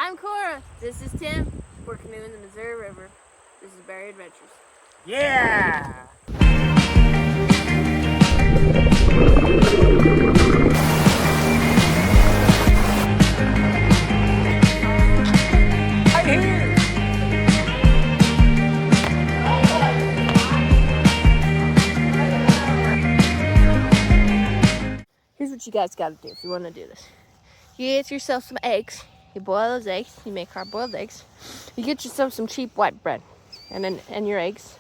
I'm Cora. This is Tim. We're canoeing the Missouri River. This is Berry Adventures. Yeah! Right here! Here's what you guys gotta do if you wanna do this. You get yourself some eggs. You boil those eggs. You make hard-boiled eggs. You get yourself some cheap white bread and your eggs.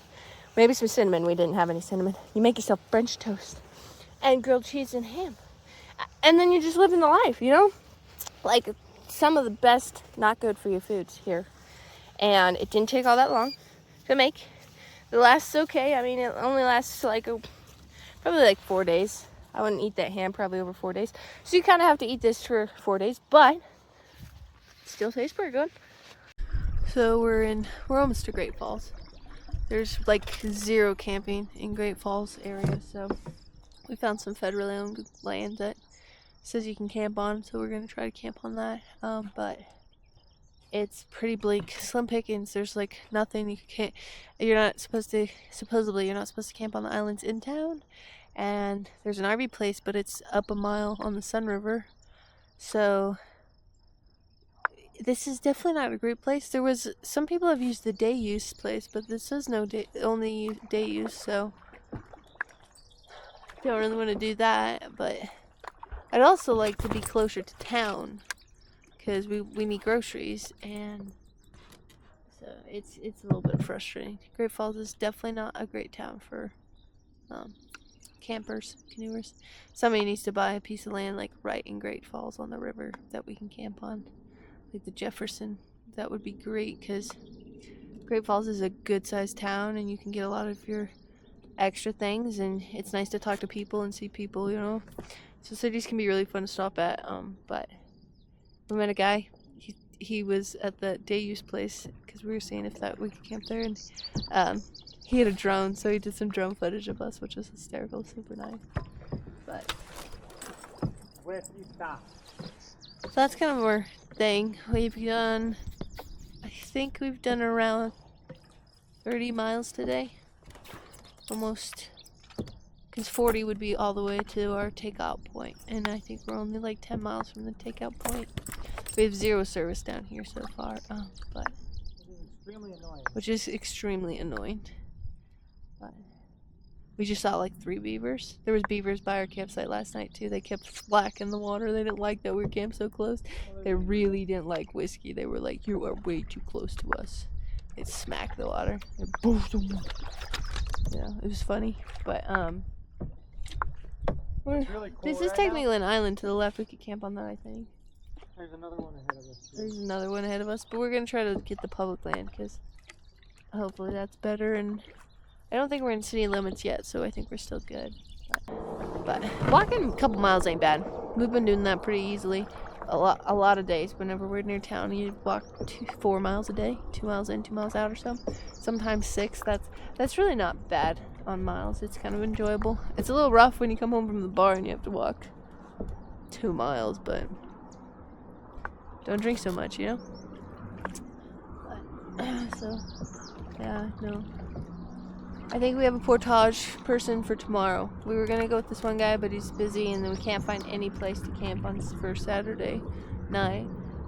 Maybe some cinnamon. We didn't have any cinnamon. You make yourself French toast and grilled cheese and ham. And then you're just living the life, you know? Like some of the best not good for you foods here. And it didn't take all that long to make. It lasts okay. I mean, it only lasts probably like 4 days. I wouldn't eat that ham probably over 4 days. So you kind of have to eat this for 4 days, but it still tastes pretty good. So we're almost to Great Falls. There's like zero camping in Great Falls area, so we found some federally owned land that says you can camp on, so we're gonna try to camp on that. But it's pretty bleak, slim pickings. There's like nothing. Supposedly you're not supposed to camp on the islands in town. And there's an RV place, but it's up a mile on the Sun River. So this is definitely not a great place. Some people have used the day use place, but this says only day use, so don't really want to do that. But I'd also like to be closer to town because we need groceries, and so it's a little bit frustrating. Great Falls is definitely not a great town for campers, canoers. Somebody needs to buy a piece of land like right in Great Falls on the river that we can camp on, like the Jefferson. That would be great because Great Falls is a good sized town and you can get a lot of your extra things, and it's nice to talk to people and see people, you know. So cities can be really fun to stop at. But we met a guy. He was at the day use place because we were seeing if we could camp there, and he had a drone, so he did some drone footage of us, which was hysterical, super nice. But Where do you stop? so that's kind of our thing. I think we've done around 30 miles today. Almost. Because 40 would be all the way to our takeout point. And I think we're only like 10 miles from the takeout point. We have zero service down here so far. Which is extremely annoying. But we just saw like 3 beavers. There was beavers by our campsite last night too. They kept splacking the water. They didn't like that we were camped so close. They really didn't like whiskey. They were like, "You are way too close to us." They'd smack the water. Yeah, it was funny. But really cool this is technically an island to the left. We could camp on that, I think. There's another one ahead of us. There's another one ahead of us, but we're gonna try to get the public land because hopefully that's better. And I don't think we're in city limits yet, so I think we're still good. But walking a couple miles ain't bad. We've been doing that pretty easily. A lot of days. Whenever we're near town, you walk 4 miles a day, 2 miles in, 2 miles out or so. Sometimes 6. That's really not bad on miles. It's kind of enjoyable. It's a little rough when you come home from the bar and you have to walk 2 miles, but don't drink so much, you know? But, so, yeah, no. I think we have a portage person for tomorrow. We were going to go with this one guy, but he's busy, and then we can't find any place to camp on for Saturday night.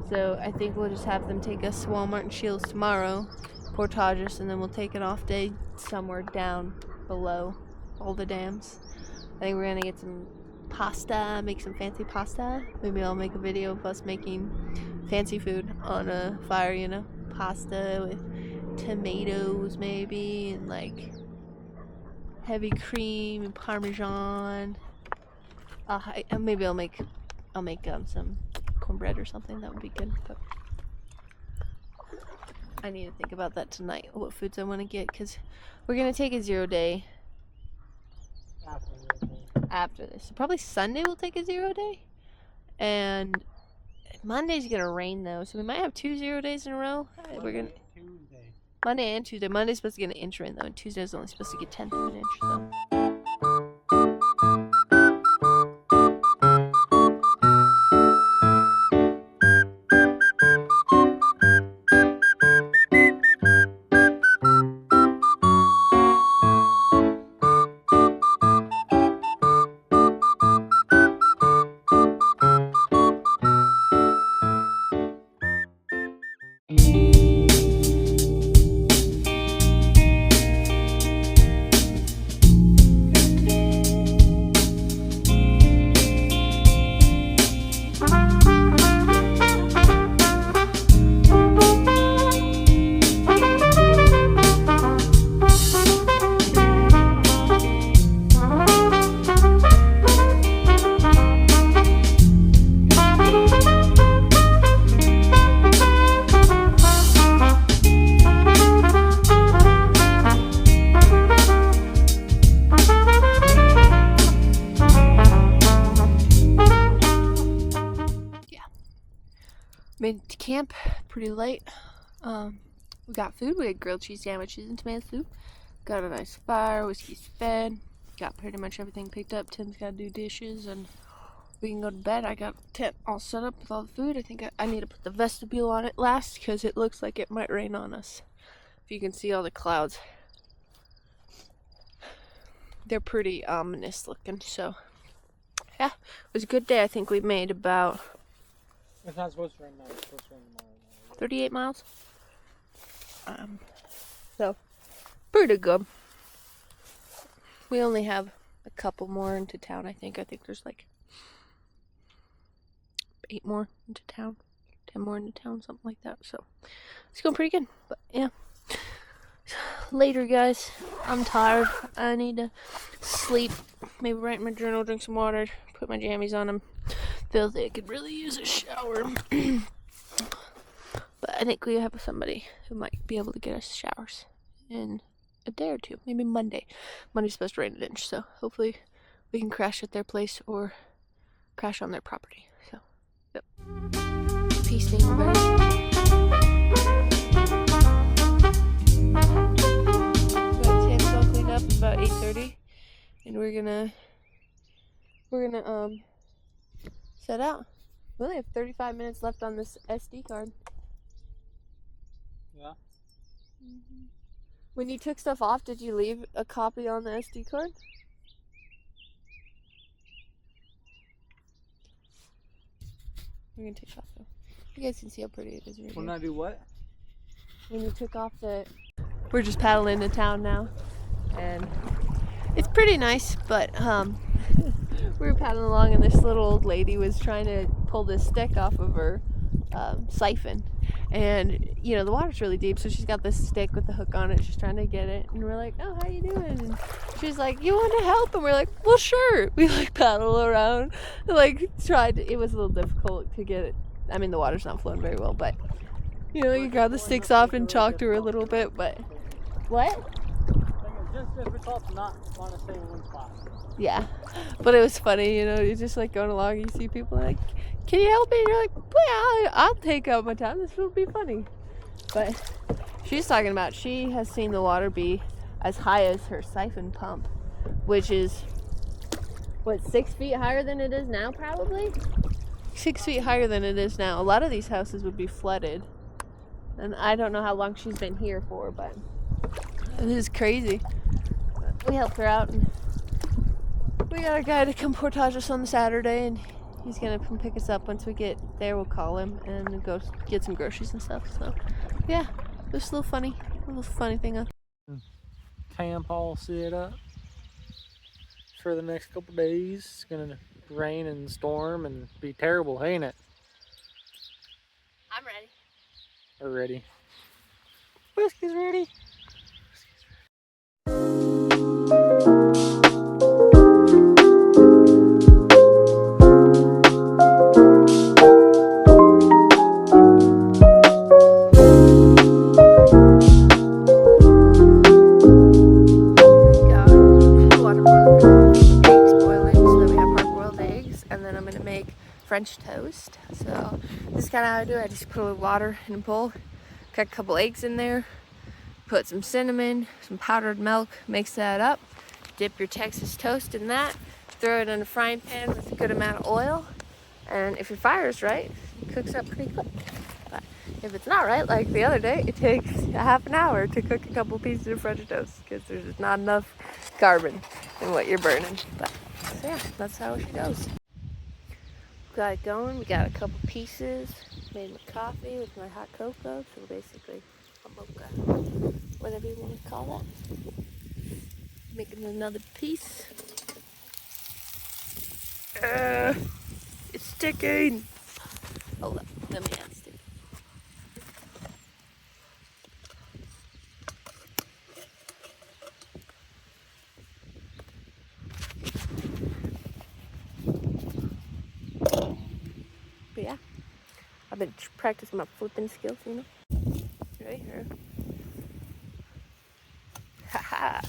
So I think we'll just have them take us to Walmart and Shields tomorrow, portage us, and then we'll take an off day somewhere down below all the dams. I think we're going to get some pasta, make some fancy pasta. Maybe I'll make a video of us making fancy food on a fire, you know? Pasta with tomatoes maybe, and like heavy cream and Parmesan. Maybe I'll make some cornbread or something. That would be good. But I need to think about that tonight. What foods I want to get, because we're gonna take a 0 day after this. So probably Sunday we'll take a 0 day, and Monday's gonna rain though, so we might have 2 0 days in a row. Monday and Tuesday. Monday's supposed to get an inch rain though, and Tuesday's only supposed to get 1/10 of an inch. So. camp pretty late. We got food. We had grilled cheese sandwiches and tomato soup. Got a nice fire, whiskey's fed. Got pretty much everything picked up. Tim's got to do dishes and we can go to bed. I got the tent all set up with all the food. I think I need to put the vestibule on it last because it looks like it might rain on us. If you can see all the clouds. They're pretty ominous looking, so yeah, it was a good day. I think we made about It's not supposed to rain now. It's supposed to rain tomorrow. 38 miles. So pretty good. We only have a couple more into town, I think. I think there's like 8 more into town, 10 more into town, something like that. So it's going pretty good. But yeah. Later, guys. I'm tired. I need to sleep. Maybe write in my journal, drink some water, put my jammies on them. Feel they could really use a shower. But I think we have somebody who might be able to get us showers in a day or two. Maybe Monday. Monday's supposed to rain an inch, so hopefully we can crash at their place or crash on their property. So, yep. Peace, everybody. Up about 8:30 and we're gonna set out. We only have 35 minutes left on this SD card. Yeah. When you took stuff off, did you leave a copy on the SD card? We're gonna take off though. You guys can see how pretty it is right When here. I do what? When you took off we're just paddling to town now. And it's pretty nice, but we were paddling along and this little old lady was trying to pull this stick off of her siphon. And, you know, the water's really deep, so she's got this stick with the hook on it. She's trying to get it. And we're like, oh, how you doing? And she's like, you want to help? And we're like, well, sure. We, like, paddle around. Like, it was a little difficult to get it. I mean, the water's not flowing very well, but, you know, you grab the sticks off and talk to her a little bit, but... What? Just difficult to not want to stay in one spot. Yeah, but it was funny, you know, you're just like going along and you see people like, can you help me? And you're like, well, I'll take out my time, this will be funny. But she's talking about she has seen the water be as high as her siphon pump, which is, what, 6 feet higher than it is now probably? 6 feet higher than it is now. A lot of these houses would be flooded. And I don't know how long she's been here for, but it is crazy. We helped her out, and we got a guy to come portage us on the Saturday, and he's gonna come pick us up. Once we get there, we'll call him and go get some groceries and stuff. So, yeah, just a little funny thing. Camp all set up for the next couple days. It's gonna rain and storm and be terrible, ain't it? I'm ready. We're ready. Whiskey's ready. French toast. So this is kind of how I do it. I just put a little water in a bowl, cut a couple eggs in there, put some cinnamon, some powdered milk, mix that up, dip your Texas toast in that, throw it in a frying pan with a good amount of oil, and if your fire is right, it cooks up pretty quick. But if it's not right, like the other day, it takes a half an hour to cook a couple pieces of French toast because there's just not enough carbon in what you're burning. But so yeah, that's how she goes. Got it going. We got a couple pieces. Made my coffee with my hot cocoa. So basically, a mocha, whatever you want to call that. Making another piece. It's sticking. Hold up. Let me add stick. But yeah, I've been practicing my flipping skills, you know. Right here. Haha.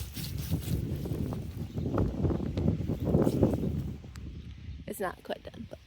It's not quite done, but